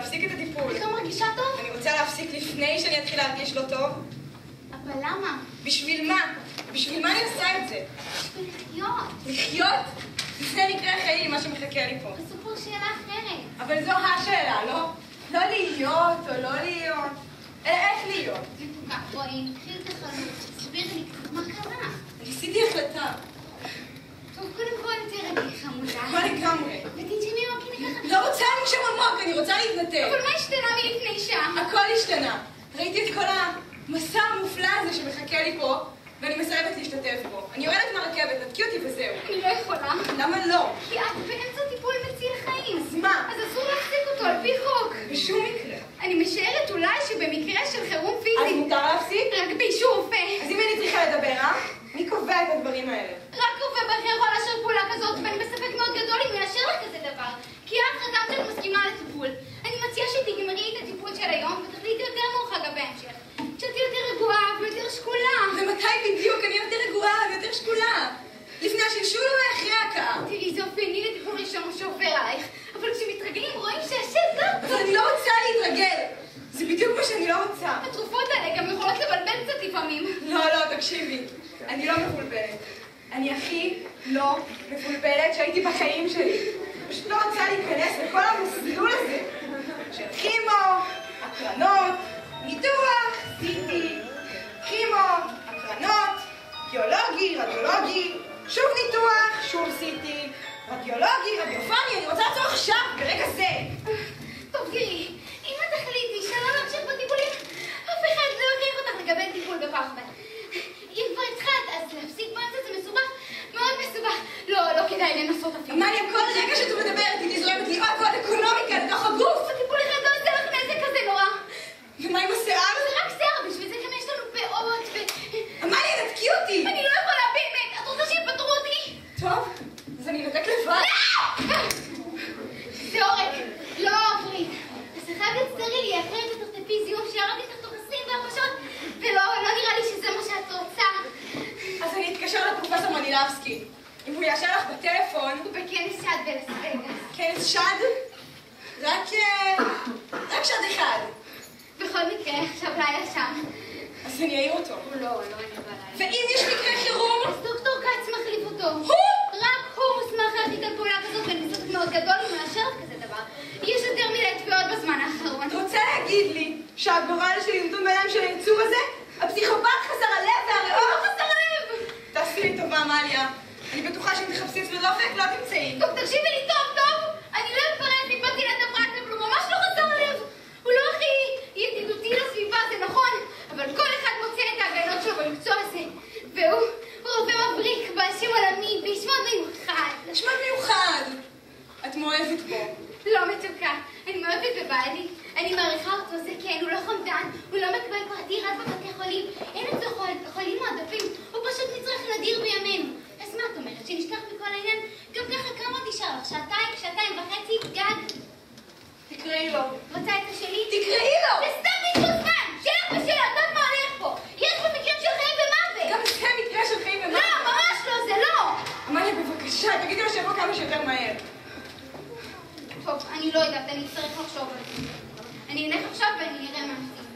להפסיק את הטיפול. את לא מרגישה טוב? אני רוצה להפסיק לפני שאני אתחיל להרגיש לא טוב. אבל למה? בשביל מה? בשביל מה אני עושה את זה? בשביל לחיות. לחיות? זה מקרה חיים, מה שמחכה לי פה. הסיפור שאלה אחרת. אבל זו השאלה, לא? לא להיות או לא להיות, אלא איך להיות. מתוקה, בואי, נתחיל את החלום. תסביר לי קצת מה קרה. ניסיתי החלטה. טוב, קודם כל תראי חמודה. מה לגמרי? ותנשמי עמוק, הנה ככה. לא רוצה לנשום עמוק, אני רוצה להתנתק. אבל מה השתנה מלפני שעה? הכל השתנה. ראיתי את כל המסע המופלא הזה שמחכה לי פה, ואני מסרבת להשתתף בו. אני יורדת מהרכבת, נתקי אותי וזהו. אני לא יכולה. למה לא? כי את באמצע טיפול מציל חיים. אז מה? אז אסור להפסיק אותו על פי חוק. בשום מקרה. אני משערת אולי שבמקרה של חירום אז פיזי... מותר להפסיק? רק באישור רופא. אז אם אני צריכה לדבר, מי קובע את הדברים האלה? רק רופא בכיר יכול לאשר פעולה כזאת, ואני בספק מאוד גדול אם יאשר לך כזה דבר. כי את חתמת שאת מסכימה לטיפול. אני מציעה שתגמרי את הטיפול של היום ותחליטי יותר מאוחר בהמשך. כשתהיי יותר רגועה ויותר שקולה. ומתי בדיוק אני יותר רגועה ויותר שקולה? לפני השלשול או אחרי ההכאה? תראי, זה אופייני לטיפול ראשון שעובר עלייך, אבל כשמתרגלים רואים שהשד לא... אבל אני לא רוצה להתרגל. זה בדיוק מה שאני לא רוצה. התרופות האלה גם יכולות לבלבל קצת לפעמים. לא, תקשיבי. אני לא מבולבלת. אני הכי לא מבולבלת שהייתי בחיים שלי. פשוט לא רוצה להיכנס לכל המסלול הזה של כימו, הקרנות, ניתוח, סיטי, כימו, הקרנות, ביולוגי, רדיולוגי, שוב ניתוח, שוב סיטי, רדיולוגי, רדיופני. אני רוצה לעצור עכשיו, ברגע זה. טוב, תראי, אם את תחליטי שלא להמשיך בטיפולים, אף אחד לא יכריח אותך לקבל טיפול בפחד. אם כבר התחלת, אז להפסיק באמצע זה מסובך, מאוד מסובך. לא כדאי לנסות אפילו. אמריה, כל רגע שאת מדברת, היא תזרמת לי עוד אקונומיקה לתוך הגוף. הטיפול אחד לא עושה לך נזק כזה נורא. ומה עם השיער? זה רק שיער, בשביל זה גם יש לנו פאות ו... אמריה, נתקי אותי. אני לא יכולה באמת, את רוצה שיפטרו אותי? טוב, אז אני נתק לבד. זה עורק, לא עברית. אז חייבת סטרילי, אחרת תחטפי זיהום שיער לך תוך 24 שעות, ולא נראה לי שזה מה שאת רוצה. אז אני אתקשר לפרופסור מנילבסקי. אם הוא יאשר לך בטלפון... הוא בכנס שד בלס וגאס. כנס שד? רק שד אחד. בכל מקרה, עכשיו לילה שם. אז אני אעיר אותו. לא, אני בלילה. ואם יש מקרה חירום? אז דוקטור קץ מחליף אותו. רק הוא מוסמך להחליט על פעולה כזאת, ואני בספק מאוד גדול אם מאשרת כזה דבר. יש יותר מדי תביעות בזמן האחרון. את רוצה להגיד לי שהגורל שלי נתון בידיים של היצור הזה? הפסיכופת חסר הלב והריאות? לא חסר הלב! תעשי לי טובה, אמליה. אני בטוחה שאם תחפשי אצל דופק לא תמצאי. טוב, תקשיבי לי טוב. אני לא אפרט מפתי לדברת, אבל הוא ממש לא חסר הלב. הוא לא הכי ידידותי לסביבה, זה נכון, אבל כל אחד מוצא את ההגנות שלו במקצוע הזה. והוא רופא מבריק, באשים עולמי, ואיש מאוד מיוחד. איש מאוד מיוחד. את מאוהבת בו. לא מתוקה, אני מאוהבת בבעלי. אני מעריכה אותו, זה כן, הוא לא חמדן, הוא לא מקבל פרטי רק בבתי חולים. אין אצלו חולים מועדפים, הוא פשוט מצרך נדיר בימינו. אז מה את אומרת, שנשכח מכל העניין? גם ככה כמה תשאר לך, שעתיים? ונראה מה עושים.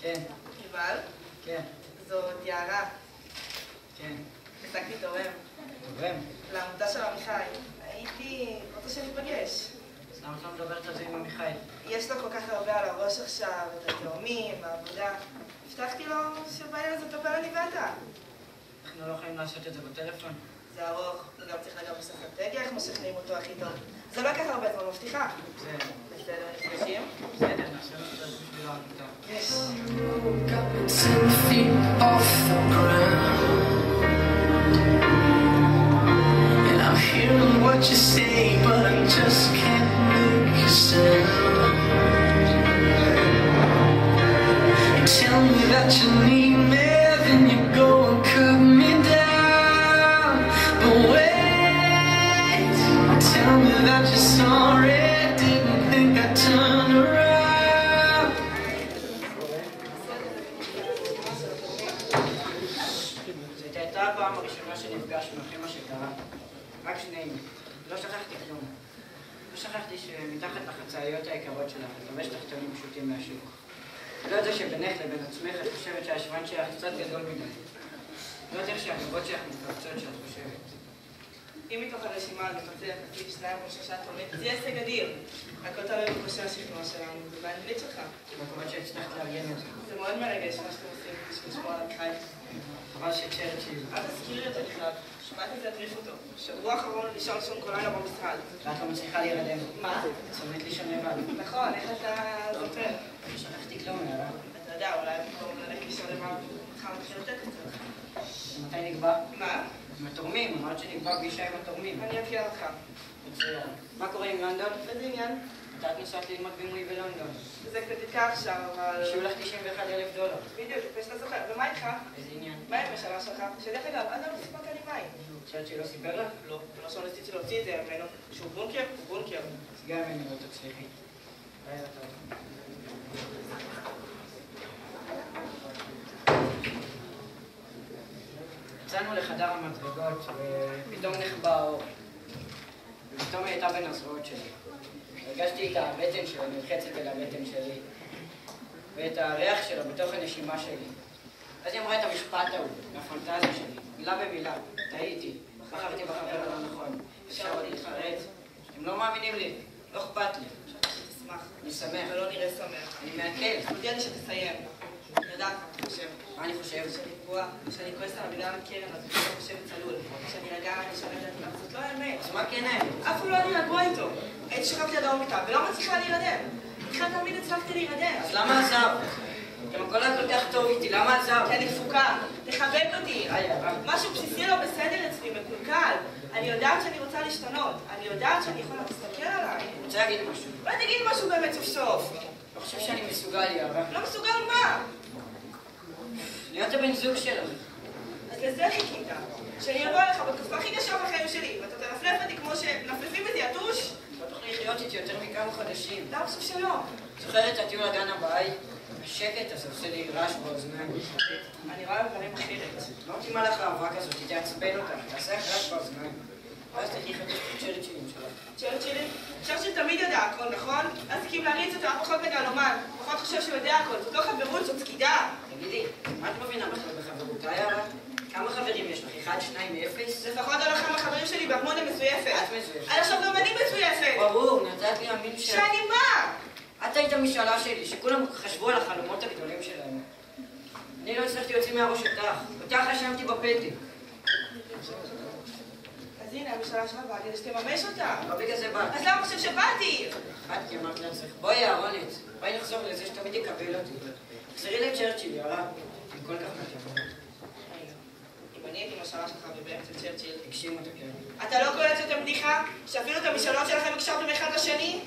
כן. יובל? כן. זאת יערה. כן. השגתי תורם. תורם? לעמותה של עמיחי. הייתי רוצה שניפגש. אז למה את לא מדברת על זה עם עמיחי? יש לו כל כך הרבה על הראש עכשיו, את התאומים, העבודה. הבטחתי לו שבעניין הזה תטפל אני ואתה. אנחנו לא יכולים לעשות את זה בטלפון. זה ארוך, וגם צריך לגבי אסטרטגיה, איך משכנעים אותו הכי טוב. זה לא ייקח הרבה זמן, מבטיחה. בסדר, נפגשים? בסדר, נעשה את זה בשביל העמותה. יש. Woke up at 10 feet off the ground, and I'm hearing what you say, but I just can't make a sound. You tell me that you need me, then you go and cut me down. But wait, tell me that you're sorry, didn't think I'd turn around. הפעם הראשונה שנפגשנו אחרי מה שקרה, רק שנינו. לא שכחתי כלום. לא שכחתי שמתחת לחצאיות היקרות שלך, את לובשת תחתונים פשוטים מהשוק. לא את זה שבינך לבין עצמך את חושבת שהשבן שלך קצת גדול מדי. לא את איך שהגבות שלך מתפרצות שאת חושבת. אם מתוך הרשימה נפצל נציג 2 או 3 תורמים, זה יהיה הישג אדיר. הכל תלוי בכושר השכנוע שלנו ובאנגלית שלך. במקומות שהצלחת לארגן את זה. זה מאוד מרגש מה שאתם עושים בשביל לשמור על עמיחי. חבל שצ'רצ'יל. אל תזכירי אותו בכלל, שמעתי את זה להטריף אותו. שבוע האחרון לישון שום כל לילה במשרד. ואת לא מצליחה להירדם. מה? צומאת לישון לבד. נכון, איך אתה זוכר? שכחתי כלום, יאללה. אתה יודע, אולי במקום ללכת לישון לבד, מחר מתחיל לתת קצת. מתי נקבע? מה? עם התורמים, אמרת שנקבע פגישה עם התורמים. אני אפיע אותך. מצוין. מה קורה עם לונדון? איזה עניין? מתי את נוסעת ללמוד בימוי בלונדון? זה קצת איתך עכשיו, אבל... שיהיו לך $91,000. בדיוק, לפני שאתה זוכר. ומה איתך? איזה עניין? מה עם השנה שלך? שדרך אגב, עד היום לא סיפרת לי מה היא. צ'רצ'יל לא סיפר לך? לא, לא שאני רציתי להוציא את זה ממנו. שהוא בונקר, הוא בונקר. אז גם אם לא תצליחי. לילה טוב. יצאנו לחדר המדרגות ופתאום נחבא האור. ופתאום היא הייתה בין הזרועות שלי. הרגשתי את הבטן שלה נלחצת אל הבטן שלי ואת הריח שלה בתוך הנשימה שלי. אז היא אמרה את המשפט ההוא, מהפנטזיה שלי, מילה במילה. טעיתי, בחרתי בחבר הלא נכון. אפשר עוד להתחרט. אתם לא מאמינים לי, לא אכפת לי. תשמח. אני שמח. ולא נראה שמח. אני מעכל. תודיע לי שתסיים. אני יודעת מה אתה חושב. מה אני חושב? שאני פגועה, שאני כועסת עליו בגלל הקרן, אז אני חושבת צלול. שאני רגע, אני שומעת את זה. זאת לא האמת. אז מה כן האמת? אף פעם לא אני רגועה איתו. הייתי שכבתי לידו מיטה, ולא מצליחה להירדם. בכלל תמיד הצלחתי להירדם. אז למה עזבת? גם הכל היה כל כך טוב איתי, למה עזב? כי אני דפוקה. תכבד אותי. משהו בסיסי לא בסדר אצלי, מקולקל. אני יודעת שאני רוצה להשתנות. אני יודעת שאני יכולה להסתכל עליי. אני רוצה להגיד משהו. אולי תגיד משהו באמת סוף סוף. לא חושב שאני מסוגל, יערה. לא מסוגל מה? להיות הבן זוג שלך. אז לזה חיכית. שאני אבוא אליך בתקופה הכי קשה בחיים שלי, ואתה תנפנף אותי כמו שמנפנפים איזה יתוש? לא תוכלי לחיות איתי יותר מכמה חודשים. למה בסוף שלא? זוכרת את הטיול לגן הבית? השקט הזה עושה לי רעש באוזניים. אני רואה דברים אחרת. לא מתאימה לך אהבה כזאת, היא תעצבן אותך, תעשה לך רעש באוזניים. ואז תתחיל לחפש את צ'רצ'ילים שלך. צ'רצ'יל? צ'רצ'יל תמיד ידע הכל, נכון? אז הקים להריץ אותו, אף פחות מגלומן. פחות חושב שהוא יודע הכל, זאת לא חברות, זאת סקידה. תגידי, מה את מבינה בכלל בחברותיי, יערה? כמה חברים יש לך? 1, 2, 0? לפחות על לכם החברים שלי בהרמוניה מזויפת. את מזויפת. עד עכשיו גם אני מזויפת. ברור, נתת לי להאמין שאני מה? את היית המשאלה שלי, שכולם חשבו על החלומות הגדולים שלהם. אני לא הצלחתי להוציא מהראש אותך רשמתי בפתק. אז הנה, המשאלה שלך באה כדי שתממש אותה. לא בגלל זה באת. אז למה חושב שבאתי? את כי אמרת לעצמך, בואי אהרונית, בואי נחזור לזה שתמיד יקבל אותי. תחזרי לצ'רצ'יל, יערה. אני כל כך מתאים. אם אני הייתי משאלה שלך ובאמצע צ'רצ'יל, תגשים אותה, כן. אתה לא קולט את הבדיחה? שאפילו את המשאלות שלכם הקשרתם אחד לשני?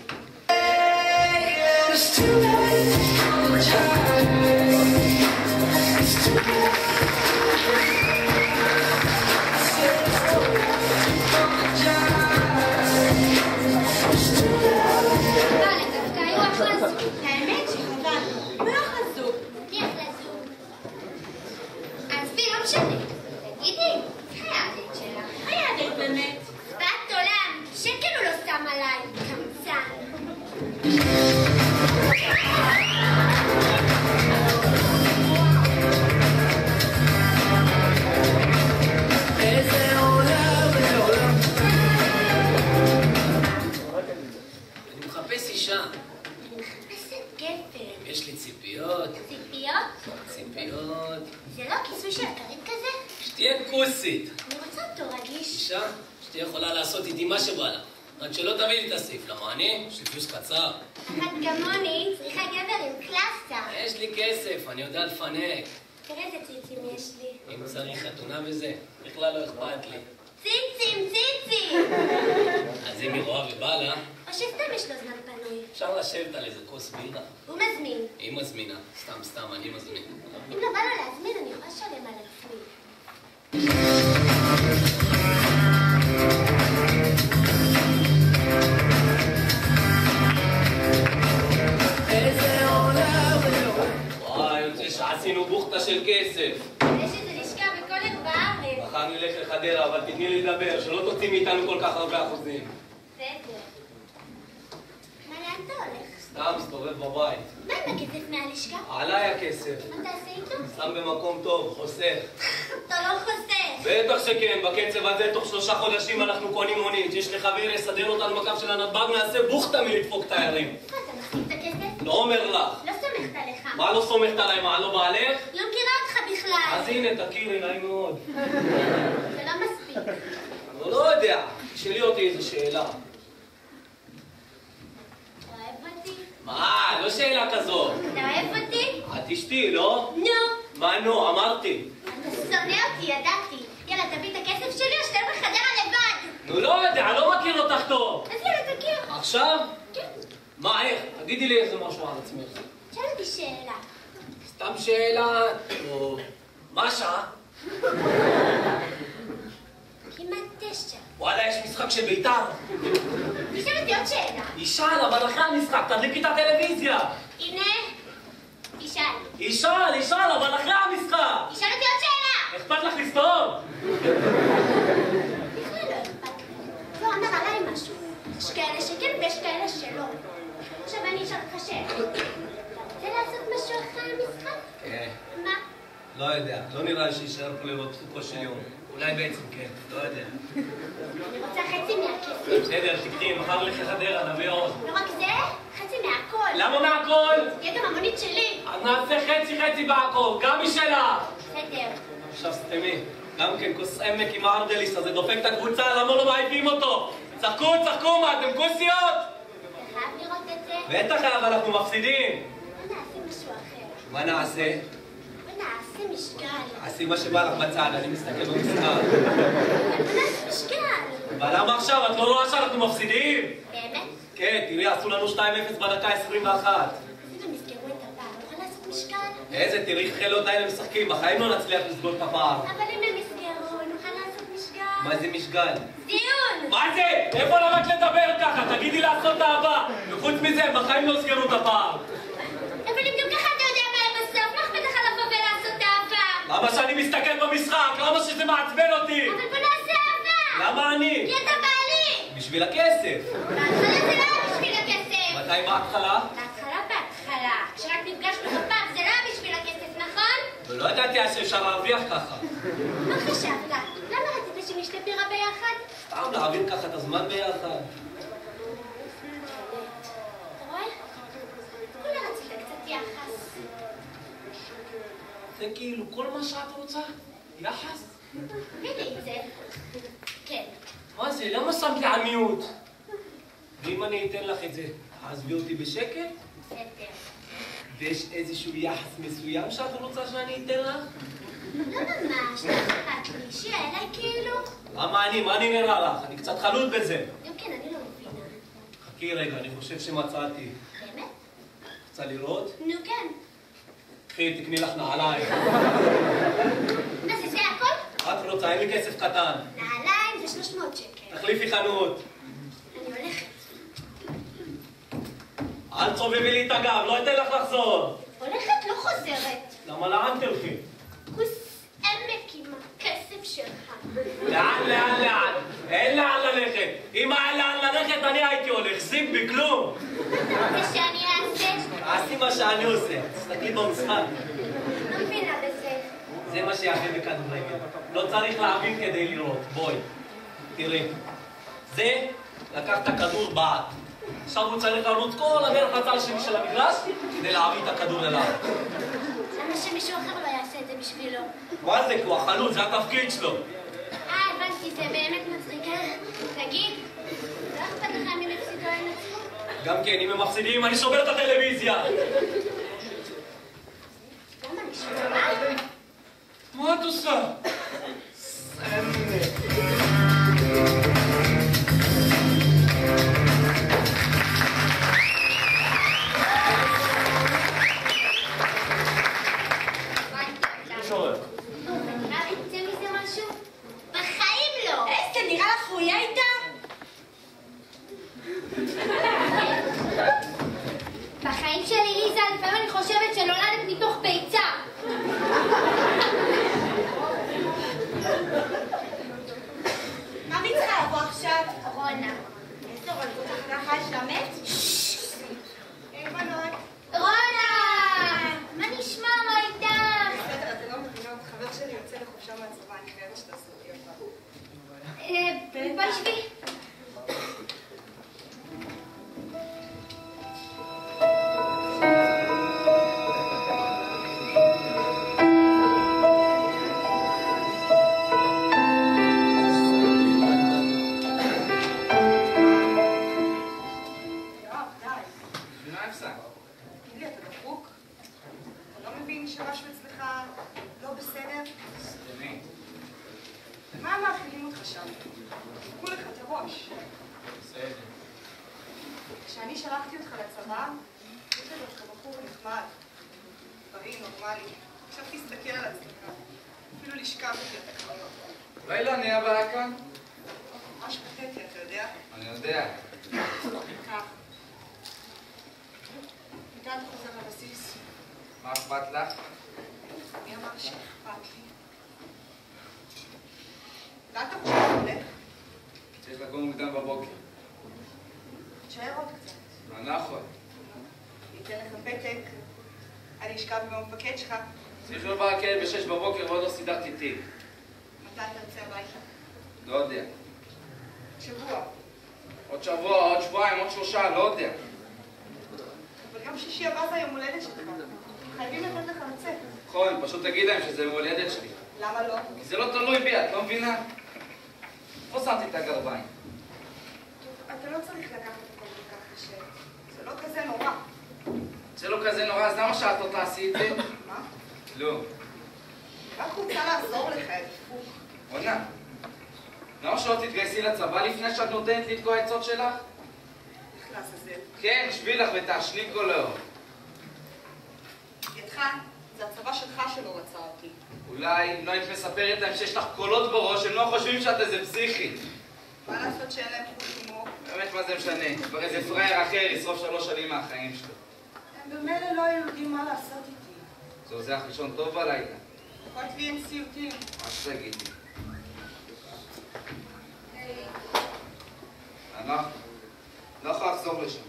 It's too late to apologize. It's too late. האמת שחבל. לא חזו. מי חזו? עזבי, לא משנה. תגידי, היהדות שלך. היהדות באמת. בת עולם, שקל הוא לא שם עליי. קמצן. איזה עולם, איזה עולם. אני מחפש אישה. גפר. יש לי ציפיות. ציפיות? ציפיות. זה לא כיסוי של הכרית כזה? שתהיה כוסית. אני רוצה אותו רגיש. אישה שתהיה יכולה לעשות איתי מה שבא לה. רק שלא תביא לי את הסעיף, למה אני? יש לי פיוס קצר. אחת כמוני צריכה גבר עם קלאסה. יש לי כסף, אני יודע לפנק. תראה איזה ציצים יש לי. אם צריך חתונה וזה, בכלל לא אכפת לי. ציצים, ציצים! אז אם היא רואה ובא לה, או שסתם יש לו זמן פנוי. אפשר לשבת על איזה כוס בירה. הוא מזמין. היא מזמינה. סתם, אני מזמין. אם לא בא לו להזמין, אני יכולה לשלם על עצמי. איזה עולם, איזה עולם. וואי, יוצא שעשינו בוכתה של כסף. יש איזה לשכה בכל עיר בארץ. מחר נלך לחדרה, אבל תתני לי לדבר, שלא תוציא מאיתנו כל כך הרבה אחוזים. בסדר. מה, לאן אתה הולך? סתם מסתובב בבית. מה עם הכסף מהלשכה? עליי הכסף. מה תעשה איתו? שם במקום טוב, חוסך. אתה לא חוסך. בטח שכן, בקצב הזה תוך 3 חודשים אנחנו קונים מונית. יש לך חבר לסדר אותנו בקו של הנתב"ג, נעשה בוכתה מלדפוק תיירים. איפה אתה מחזיק את הכסף? לא אומר לך. לא סומכת עליך. מה לא סומכת עליי? מה, לא בעלך? לא מכירה אותך בכלל. אז הנה, תכירי, נעים מאוד. זה לא מספיק. אני לא יודע, תשאלי אותי איזו שאלה. אוהב אותי? מה, לא שאלה כזאת. אתה אוהב אותי? את אשתי, לא? נו. מה נו, אמרתי. אתה שונא אותי, ידעתי. יאללה, תביא את הכסף שלי או שתהיה בחדרה לבד. נו, לא יודע, אני לא מכיר אותך טוב. אז יאללה, תכיר. עכשיו? כן. מה, איך? תגידי לי איזה משהו על עצמך. שאל אותי שאלה. סתם שאלה, או... מה השעה? כמעט 9. וואלה, יש משחק של בית"ר. תשאל אותי עוד שאלה. ישאל, אבל אחרי המשחק, תדליקי את הטלוויזיה. הנה, תשאל. ישאל, אבל אחרי המשחק. תשאל אותי עוד שאלה. אכפת לך לסתום? בכלל לא אכפת לי. לא, אמר עליי משהו. יש כאלה שכן ויש כאלה שלא. עכשיו אני אשאל אותך שאלה. אתה רוצה לעשות משהו אחרי המשחק? כן. מה? לא יודע, לא נראה לי שישאר פה לראות פסוקו של יום. אולי בעצם כן, לא יודע. אני רוצה חצי מהכסף. בסדר, תקני, מחר לך לחדרה, נביא עוד. לא רק זה, חצי מהכל. למה מהכל? תהיה גם המונית שלי. אז נעשה חצי בהכל, גם משלה. בסדר. עכשיו סתמי, גם כן כוס עמק עם הארדליס הזה דופק את הקבוצה, למה לא מעיפים אותו? צחקו, מה, אתם כוסיות? אתה חייב לראות את זה. בטח, אבל אנחנו מפסידים. בוא נעשה משהו אחר. מה נעשה? נעשה משקל. עשי מה שבא לך בצד, אני מסתכל במשחק. נעשה משקל. אבל למה עכשיו? את לא רואה שאנחנו מפסידים? באמת? כן, תראי, עשו לנו 2-0 בדקה 21. אז אם נסגרו את הפער, נוכל לעשות משקל? איזה, תראי איך החילות האלה משחקים, בחיים לא נצליח לסגור את הפער. אבל אם הם נסגרו, נוכל לעשות משקל. מה זה משגל? דיון! מה זה? איפה למדת לדבר ככה? תגידי לעשות אהבה. וחוץ מזה, הם בחיים לא סגרו את הפער. אבל אם גם ככה אתה יודע מה הם בסוף, מה אכפת לך לבוא ולעשות אהבה? למה שאני מסתכל במשחק? למה שזה מעצבן אותי? אבל בוא נעשה אהבה! למה אני? כי אתה בעלי! בשביל הכסף. בהתחלה זה לא היה בשביל הכסף! מתי בהתחלה? בהתחלה. כשרק נפגשנו בפארק זה לא היה בשביל הכסף, נכון? ולא ידעתי שאפשר להרוויח ככה. מה חשבת? למה רצית שנשתה בירה ביחד? סתם להעביר ככה את הזמן ביחד. אתה רואה? כולה רצית קצת יחס. זה כאילו כל מה שאת רוצה? יחס? תגידי את זה. כן. מה זה? למה שמת לי על מיוט? ואם אני אתן לך את זה, עזבי אותי בשקט? בסדר. ויש איזשהו יחס מסוים שאת רוצה שאני אתן לך? לא ממש, לא אכפת לי. שיהיה אליי כאילו. למה אני? מה אני נראה לך? אני קצת חלוט בזה. גם כן, אני לא מבינה. חכי רגע, אני חושב שמצאתי. באמת? רוצה לראות? נו כן. קחי, תקני לך נעליים. מה זה הכל? את רוצה, אין לי כסף קטן. נעליים זה 300 שקל. תחליפי חנות. אני הולכת. אל תסובבי לי את הגב, לא אתן לך לחזור. הולכת לא חוזרת. למה לאן תלכי? כוס עמק עם הכסף שלך. לאן? אין לאן ללכת. אם היה לאן ללכת, אני הייתי הולך. זיק בכלום. זה שאני אעשה. תעשי מה שאני עושה. תסתכלי במשחק. לא מבינה בזה. זה מה שיפה בכדורגל. לא צריך להבין כדי לראות. בואי. תראי. זה לקח את הכדור בעט. עכשיו הוא צריך לרוץ כל הדרך לצד השני של המגרש כדי להביא את הכדור אליו. למה שמישהו אחר לא יעשה את זה בשבילו? מה זה? הוא החלוץ, זה התפקיד שלו. הבנתי, זה באמת מצחיקה. תגיד, לא אכפת לך אם הם יפסידו או ינצחו? גם כן, אם הם מפסידים, אני שובר את הטלוויזיה. למה נשמע? מה את עושה? בחיים שלי, ליזה, לפעמים אני חושבת שנולדת מתוך ביצה. מה מי צריכה לבוא עכשיו? רונה. איזה רונה? זאת החלטה של המת? היי בנות. רונה! מה נשמע? מה איתך? בסדר, אתה לא מבינות, חבר שלי יוצא לחופשה מהצבא, אני חייבת שתעשו לי אותה. בואי שבי. שמשהו אצלך לא בסדר? מה מאכילים אותך שם? תקעו לך את הראש. בסדר. כשאני שלחתי אותך לצבא, היית דווקא בחור נחמד, בריא, נורמלי. עכשיו תסתכל על עצמך. אפילו לשכב אותי אתה כבר לא. אולי לא נהיה הבעיה כאן? ממש פתטי, אתה יודע? אני יודע. כך. מתי אתה חוזר לבסיס? מה אכפת לך? מי אמר שאכפת לי? לאן אתה חושב אתה הולך? צריך לקום מוקדם בבוקר. תשאר עוד קצת. אני לא יכול. אני אתן לך פתק, אני אשכב עם המפקד שלך. צריך להיות ברכבת ב-6 בבוקר ועוד לא סידרתי תיק. מתי אתה יוצא הביתה? לא יודע. שבוע. עוד שבוע, עוד שבועיים, עוד 3, לא יודע. אבל גם שישי הבא זה היום הולדת שלך. חייבים לתת לך לצאת. נכון, פשוט תגיד להם שזה יום הולדת שלי. למה לא? כי זה לא תלוי בי, את לא מבינה? איפה שמתי את הגרביים? אתה לא צריך לקחת את הכל כל כך קשה. זה לא כזה נורא. זה לא כזה נורא, אז למה שאת לא תעשי את זה? מה? לא. רק רוצה לעזור לך, דפוק. רונה, למה שלא תתגייסי לצבא לפני שאת נותנת לי את כל העצות שלך? איך לעזאזל? כן, שבי לך ותעשני כל היום. ידך, זה הצבא שלך שלא רצה אותי. אולי אם לא היית מספרת להם שיש לך קולות בראש, הם לא חושבים שאת איזה פסיכית. מה לעשות שאין להם חוש הומור? באמת, מה זה משנה? כבר איזה פראייר אחר ישרוף 3 שנים מהחיים שלו. הם במילא לא יודעים מה לעשות איתי. זה עוזר לך לישון טוב בלילה. כותבים סיוטים. מה שתגידי. היי, אני לא יכול לחזור לשם.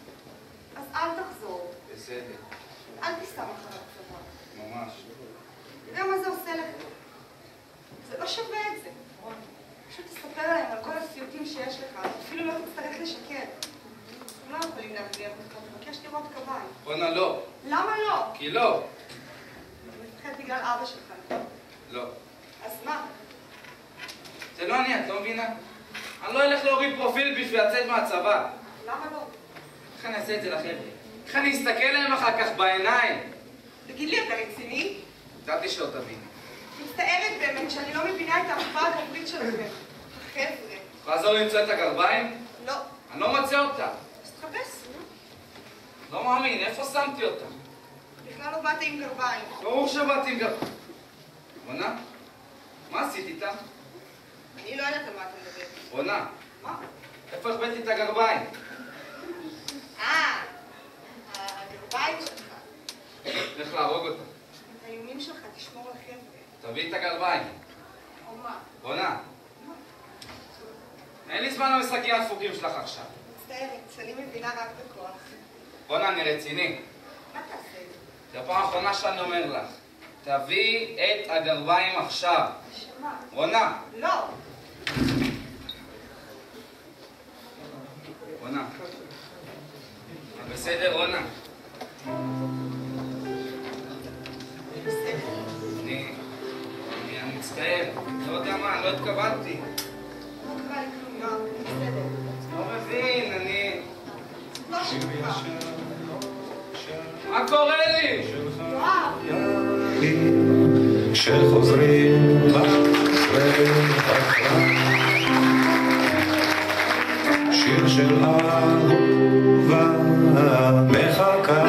אז אל תחזור. בסדר, אל תסתם אחר הצבא. ממש. אתה יודע מה זה עושה לך? זה לא שווה את זה. פשוט תספר להם על כל הסיוטים שיש לך, אפילו לא תצטרך לשקר. הם לא יכולים להכריח אותך, תבקש לראות קביים. רונה, לא. למה לא? כי לא. אני מפחד בגלל אבא שלך. לא. אז מה? זה לא אני, את לא מבינה? אני לא אלך להוריד פרופיל בשביל לצאת מהצבא. למה לא? איך אני אעשה את זה לחבר'ה? איך אני אסתכל להם אחר כך בעיניים? תגיד לי, אתה רציני? ידעתי שלא תביני. מצטערת באמת שאני לא מבינה את האחווה הגברית שלכם. חבר'ה. יכולה לעזור לי למצוא את הגרביים? לא. אני לא מוצא אותה. אז תחפש. לא מאמין, איפה שמתי אותה? בכלל לא באת עם גרביים. ברור שבאתי עם גרביים. רונה? מה עשית איתה? אני לא יודעת על מה אתה מדבר. רונה, מה? איפה החבאתי את הגרביים? הגרביים שלך. לך להרוג אותה. את האיומים שלך תשמור על חבר'ה. תביא את הגרביים. או מה? רונה. אין לי זמן למשחקים הדפוקים שלך עכשיו. מצטערת, אני מבינה רק בכוח. רונה, אני רציני. מה תעשה? זו הפעם האחרונה שאני אומר לך. תביא את הגרביים עכשיו. שמה? רונה. לא. רונה. בסדר, רונה. בסדר. אני מצטער. לא יודע מה, אני לא התכוונתי. לא קרה לי כלום, יואב. בסדר. לא מבין, לא שלך. מה קורה לי? יואב. שחוזרים אחרי שיר של אהובה מחכה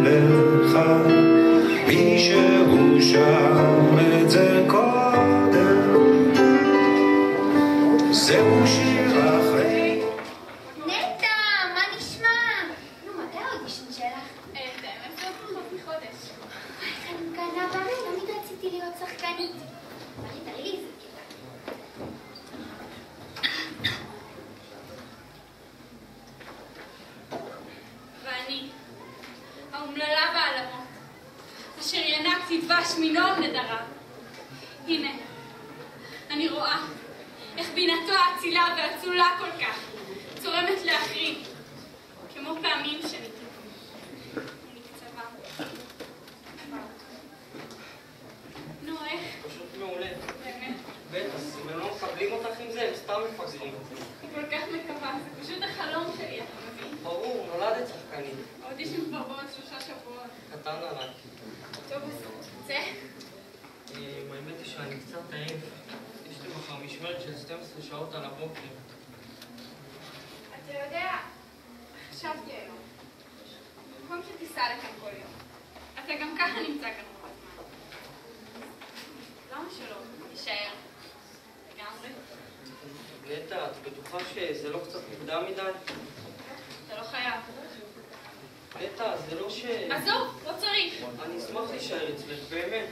לך מישהו שר את זה קודם זהו שיר אחרי נטע, מה נשמע? נו, מתי האודישן שלך? האמת זה פחות מחודש. איך אני קנה בריא? תמיד רציתי להיות שחקנית. תראי לי איזה קטע. ואני, האומללה בעלמות, אשר ינקתי דבש מנום נדרה. הנה, אני רואה איך בינתו האצילה והצלולה כל כך צורמת להחריד, כמו פעמים שניתי. אני קצבה. נו, איך? פשוט מעולה. באמת. בטח, אם הם לא מקבלים אותך עם זה, הם סתם מפגרים. אני כל כך מקווה, זה פשוט החלום שלי, אתה מבין? ברור, נולדת שחקנית. האודישן כבר בעוד 3 שבועות. קטן עליי. טוב, אז זה? האמת היא שאני קצת עייף. יש לי מחר משמרת של 12 שעות על הבוקר. אתה יודע, חשבתי היום, במקום שתיסע לכאן כל יום, אתה גם ככה נמצא כאן רוב הזמן. למה שלא? תישאר. לגמרי. נטע, את בטוחה שזה לא קצת מוקדם מדי? אתה לא חייב. נטע, זה לא ש... עזוב, לא צריך. אני אשמח להישאר אצלך, באמת.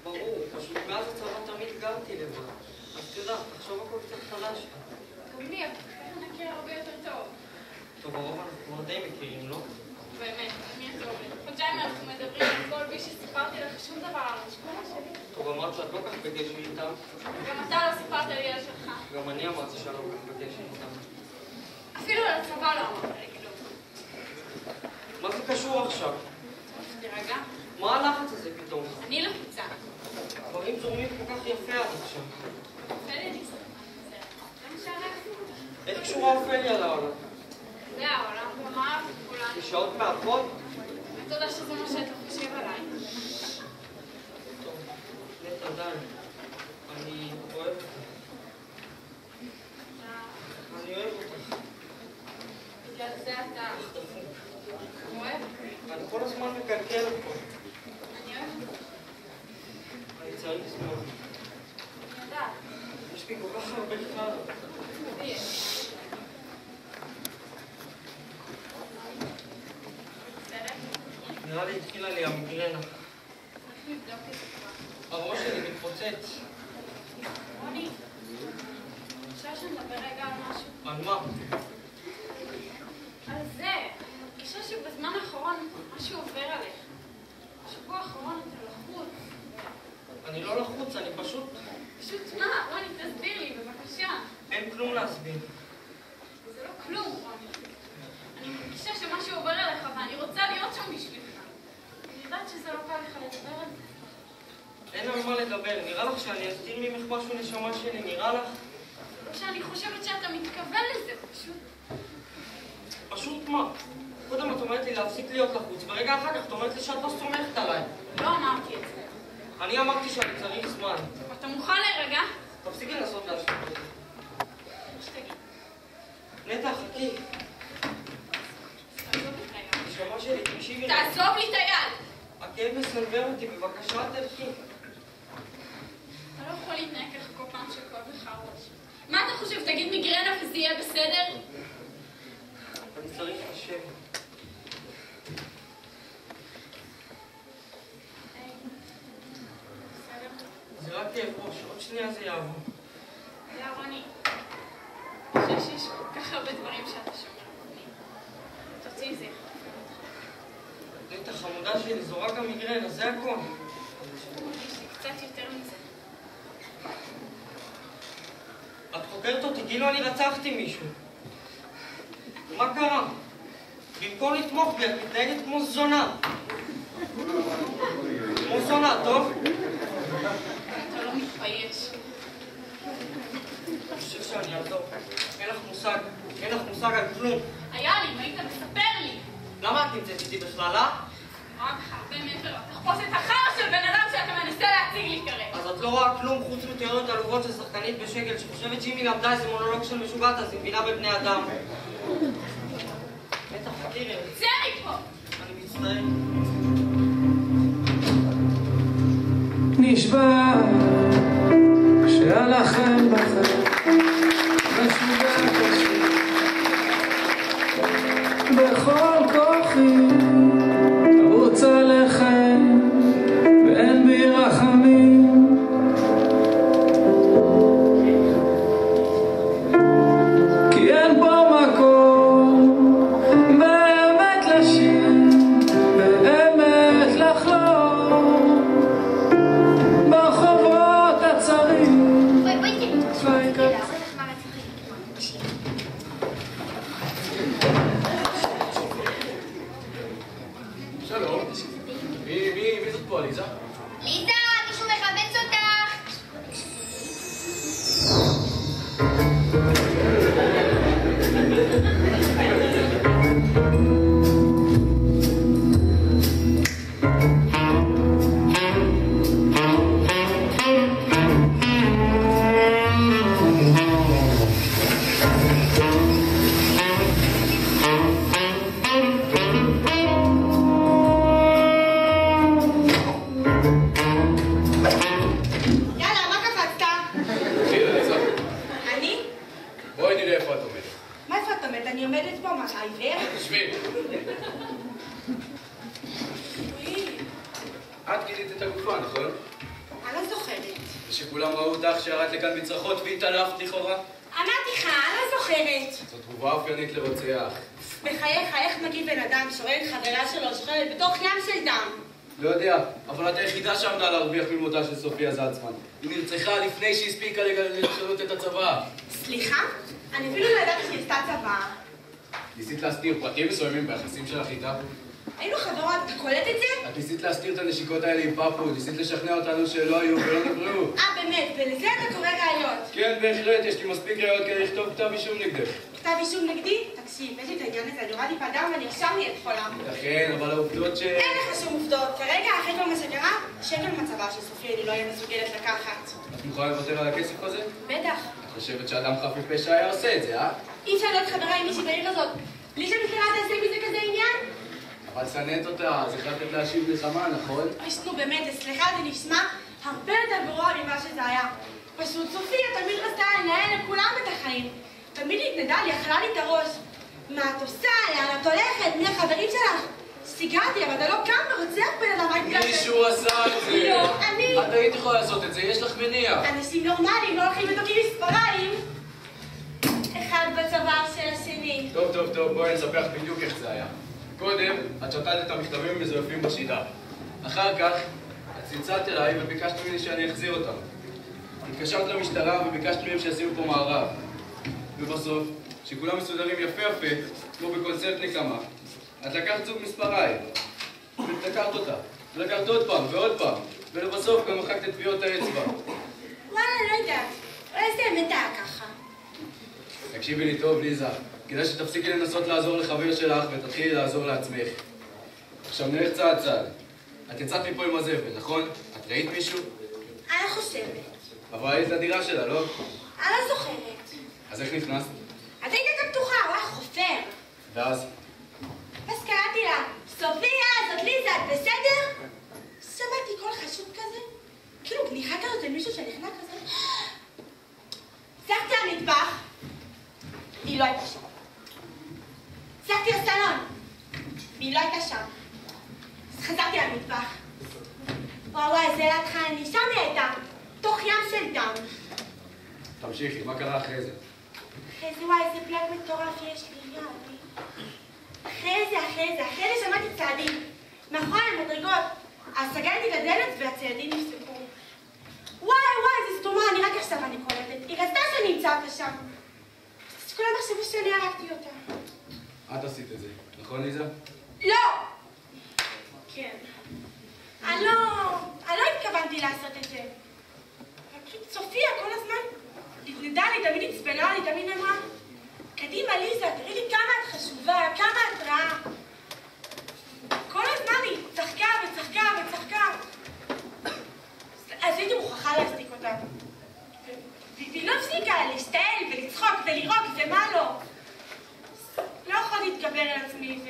ברור, פשוט מאז הצבא תמיד גרתי לבד. אז תדע, תחשוב הכל קצת חדש. גם לי, אבל ככה נכיר הרבה יותר טוב. טוב, הרוב אנחנו כבר די מכירים, לא? באמת, מי הטוב לי? חודשיים אנחנו מדברים עם כל בי שסיפרתי לך שום דבר על המשפחה שלי. טוב, אמרת שאת לא כך בקשר איתם. גם אתה לא סיפרת לי על שלך. גם אני אמרתי שאני לא כך בקשר איתם. אפילו על הצבא לא אמרת לי כלום. מה זה קשור עכשיו? תירגע. מה הלחץ הזה פתאום? אני לחוצה. דברים זורמים כל כך יפה עד עכשיו. אופליה ניסה. זה מה שערכתי. איך קשורה אופליה לעולם? זה העולם, כלומר, כולנו. כשעות מאחות? תודה שזה מה שאתה חושב עליי. טוב, נטע די. אני אוהב אותך. אני אוהב אותך. בגלל זה אתה אוהב? אני כל הזמן מקלקל פה. אני אוהב. אני צריך זמן. אני יודעת. יש לי כל כך הרבה חרא. ויש. בסדר? נראה לי התחילה לי המיגרנה. צריך לבדוק את זה כבר. הראש שלי מתפוצץ. רוני, אפשר שנדבר רגע על משהו? על מה? על זה. אני מרגישה שבזמן האחרון משהו עובר עליך. בשבוע האחרון אתה לחוץ. אני לא לחוץ, אני פשוט... פשוט מה? רוני, תסביר לי, בבקשה. אין כלום להסביר. זה לא כלום, רוני. אני מרגישה שמשהו עובר עליך ואני רוצה להיות שם בשבילך. אני יודעת שזה לא קל לך לדבר על זה. אין על מה לדבר. נראה לך שאני אסתיר ממך משהו נשמה שלי? נראה לך? זה לא שאני חושבת שאתה מתכוון לזה, פשוט. פשוט מה? קודם את אומרת לי להפסיק להיות לחוץ, ורגע אחר כך את אומרת לי שאת לא סומכת עליי. לא אמרתי את זה. אני אמרתי שאני צריך זמן. אתה מוכן להירגע? תפסיקי לנסות להשתיק אותי. שתגיד. נטע, חכי. תעזוב לי את היד. נשמה שלי, תקשיבי לי. תעזוב לי את היד! הכאב מסנוור אותי, בבקשה תלכי. אתה לא יכול להתנהג ככה כל פעם שכואב לך הראש. מה אתה חושב? תגיד מיגרנה וזה יהיה בסדר? אני צריך לשבת. זה רק כאב ראש, עוד שנייה זה יעבור. יא רוני, אני חושב שיש כל כך הרבה דברים שאתה שומע ממני. תוציא זה. נטע חמודה שלי, זו רק המיגרנה, זה הכל. יש לי קצת יותר מזה. את חוקרת אותי כאילו אני רצחתי מישהו. מה קרה? במקום לתמוך בי, את מתנהגת כמו זונה. כמו זונה, טוב? אתה לא מתבייש. אני חושב שאני אעזור. אין לך מושג על כלום. היה לי, אם היית מספר לי. למה את נמצאת איתי בכלל, אה? רק הרבה מעבר לתחפושת החרא של בן אדם שאתה מנסה להציג לי כרגע. אז את לא רואה כלום חוץ מתיאוריות עלובות של שחקנית בשקל שחושבת שאם היא למדה איזה מונולוג של משוגעת אז היא מבינה בבני אדם. בטח, חכי רגע. צא מפה! אני מצטער. נשבע שהלכם בכם משוגע קשה בכל כוחי ארוץ עליכם ואין בי רחמים כי אין פה מקום באמת לשיר באמת לחלום ברחובות הצרים שלום. מי זאת פה, ליזה? ליזה, מישהו מחפש אותך! יאללה, מה קפצת? חילה, ליזה. אני? בואי נראה איפה את עומדת. מה איפה את עומדת? אני עומדת פה, מה, העיוור? תשבי. את גילית את הגופה, נכון? אני לא זוכרת. ושכולם ראו אותך שירדת לכאן בצרחות והתעלפת לכאורה? אמרתי לך, אני לא זוכרת. זאת תגובה אופיינית לרוצח. בחייך, איך מגיב בן אדם שרואה את חברה שלו שוכבת בתוך ים של דם? לא יודע, אבל את היחידה שעמדה להרוויח ממותה של סופיה זלצמן. היא נרצחה לפני שהספיקה לשנות את הצבא. סליחה? אני אפילו לא ידעתי שהיא עשתה צבא. ניסית להסתיר פרטים מסוימים ביחסים שלך איתה? היינו חברות, אתה קולט את זה? את ניסית להסתיר את הנשיקות האלה עם פפו, ניסית לשכנע אותנו שלא היו ולא נבראו. באמת, ולזה אתה קורא ראיות. כן, בהחלט, יש לי מספיק ראיות כדי לכתוב כתב אישום נגדך. כתב אישום נגדי? תקשיב, יש לי את העניין הזה, אני הורדתי בדם ואני ישר נהיית חולה. לכן, אבל העובדות אין לך שום עובדות. כרגע, אחרי כל מה שקרה, שקל מצבה של סופי אני לא אהיה מסוגלת לקחת. את מוכנה לוותר על הכסף הזה? בטח. את חושבת שאדם חף מפשע היה עושה את זה, אה? אי אפשר להיות חברה עם מישהי בעיר הזאת. בלי שהמכירה תעשה מזה כזה עניין? אבל שנאת אותה, אז החלטת להשיב מלחמה, נכון? נו באמת, סליחה, זה נשמע הרבה יותר גרוע ממה שזה היה. פשוט סופיה תמיד רצתה לנהל לכולם את החיים. תמיד התנדעה לי, אכלה לי את הראש. מה את עושה? לאן את הולכת? מי החברים שלך? סיגרתי, אבל אתה לא קם ורוצח בן אדם, רק מישהו עשה את זה! לא, אני... את היית יכולה לעשות את זה, יש לך מניע. אנשים נורמליים לא הולכים ותוקעים מספריים. אחד בצוואר של השני. טוב, בואי נספח בדיוק איך זה היה. קודם, את שתת את המכתבים המזויפים בשידה. אחר כך, את צלצלת אליי וביקשת ממני שאני אחזיר אותם. התקשרת למשטרה וביקשת מהם שישימו פה מערב. ובסוף, שכולם מסודרים יפה, כמו בקונצרט נקמה, את לקחת זוג מספריים, ותקרת אותה, ולקחת עוד פעם ועוד פעם, ולבסוף גם מחקת את טביעות האצבע. וואלה, לא יודעת. אולי זה אמת היה ככה. תקשיבי לי טוב, ליזה. כדאי שתפסיקי לנסות לעזור לחבר שלך ותתחילי לעזור לעצמך. עכשיו נלך צעד צעד. את יצאת מפה עם הזבל, נכון? את ראית מישהו? אני חושבת. אבל היית לדירה שלה, לא? אני לא זוכרת. אז איך נכנסת? אז הייתה גם פתוחה, הוא היה חופר. ואז? אז קראתי לה, סופיה, זאת ליזה, את בסדר? שמעתי קול חשוד כזה, כאילו בניחה כזאת של מישהו שנכנע כזה. צחקתי למטבח, היא לא הייתה שם. צחקתי לסלון, והיא לא הייתה שם. אז חזרתי למטבח. וואי, זה להתחלני, שם היא הייתה, תוך ים של דם. תמשיכי, מה קרה אחרי זה? אחרי זה, וואי, איזה פלאג מטורף יש לי, יאללה. אחרי זה שמעתי צעדים. מאחורי המדרגות. אז סגרתי את הדלת והצעדים נפסקו. וואי, זה סתומה, אני רק עכשיו אני קולטת. היא רצתה שאני אמצא אותה שם. אז כולם חשבו שאני הרגתי אותה. את עשית את זה, נכון ליזה? לא! כן. אני לא התכוונתי לעשות את זה. פשוט סופיה כל הזמן התנדה לי, תמיד הצפנה לי, תמיד אמרה, קדימה ליזה, תראי לי כמה את חשובה, כמה את רעה. כל הזמן היא צחקה. אז הייתי מוכרחה להפסיק אותה. והיא לא הפסיקה להשתעל ולצחוק ולירוק, ומה לא. לא יכולתי להתגבר על עצמי,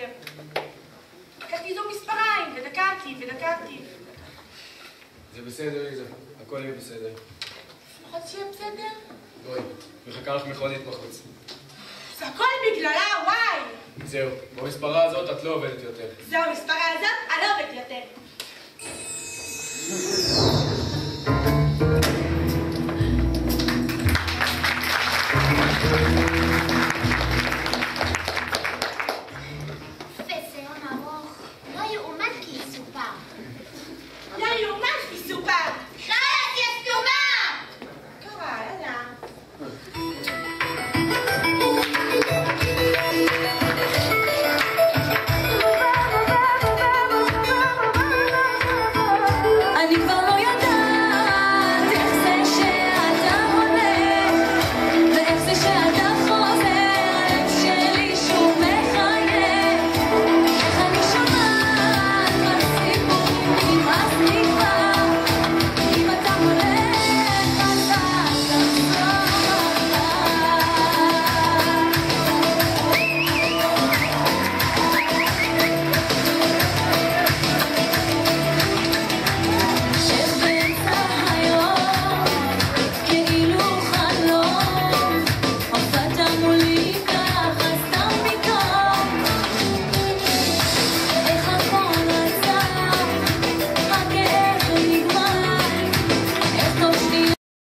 לקחתי זוג מספריים, ודקרתי. זה בסדר ליזה, הכל יהיה בסדר. לפחות שיהיה בסדר? בואי, מחכה לך מכונית בחוץ. זה הכל בגללה, וואי! זהו, במספרה הזאת את לא עובדת יותר. זהו, המספרה הזאת, אני לא עובדת יותר.